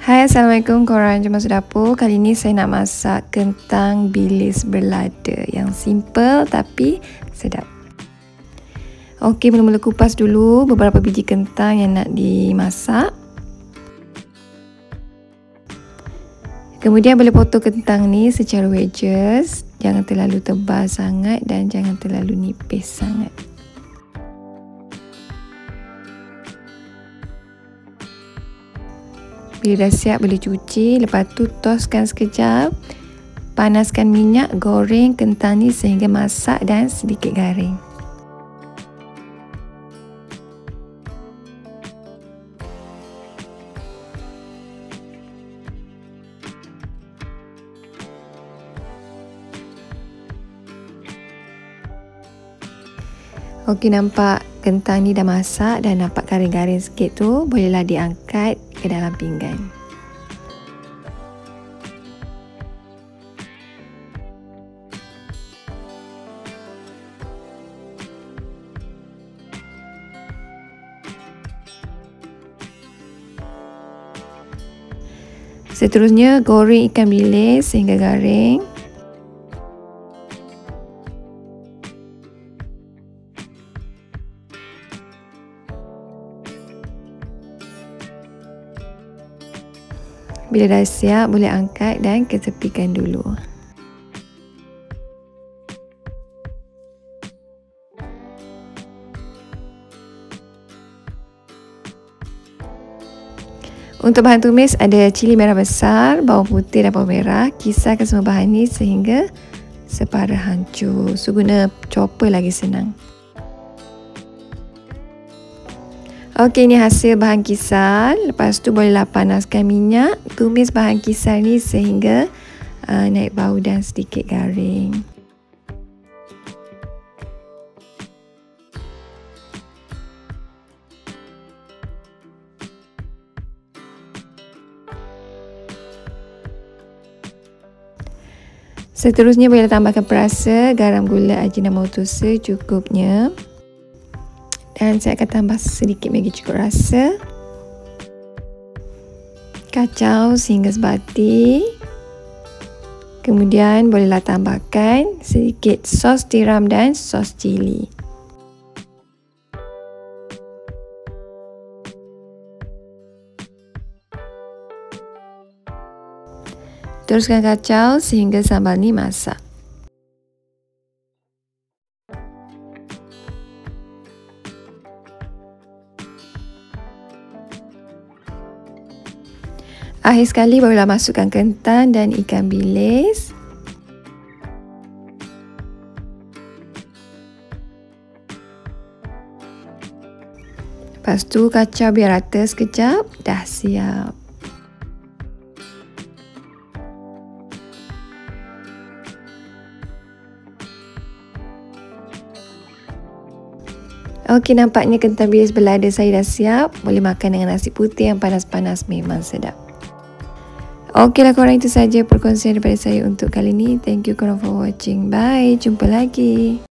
Hai, Assalamualaikum korang, jom masuk dapur. Kali ni saya nak masak kentang bilis berlada yang simple tapi sedap. Okey, mula-mula kupas dulu beberapa biji kentang yang nak dimasak. Kemudian boleh potong kentang ni secara wedges. Jangan terlalu tebal sangat dan jangan terlalu nipis sangat. Bila dah siap boleh cuci, lepas tu toskan sekejap. Panaskan minyak, goreng kentang ni sehingga masak dan sedikit garing. Okey, nampak kentang ni dah masak dan nampak garing-garing sikit tu, bolehlah diangkat ke dalam pinggan. Seterusnya goreng ikan bilis sehingga garing. Bila dah siap, boleh angkat dan ketepikan dulu. Untuk bahan tumis ada cili merah besar, bawang putih dan bawang merah. Kisarkan semua bahan ni sehingga separa hancur. So guna chopper lagi senang. Okey, ni hasil bahan kisar. Lepas tu bolehlah panaskan minyak. Tumis bahan kisar ni sehingga naik bau dan sedikit garing. Seterusnya boleh tambahkan perasa, garam, gula, ajinomoto secukupnya. Dan saya akan tambah sedikit Maggi cukup rasa. Kacau sehingga sebati. Kemudian bolehlah tambahkan sedikit sos tiram dan sos cili. Teruskan kacau sehingga sambal ni masak. Akhir sekali barulah masukkan kentang dan ikan bilis. Lepas tu kacau biar rata sekejap, dah siap. Okey, nampaknya kentang bilis berlada saya dah siap. Boleh makan dengan nasi putih yang panas-panas, memang sedap. Okeylah korang, itu saja perkongsian daripada saya untuk kali ini. Thank you korang for watching. Bye, jumpa lagi.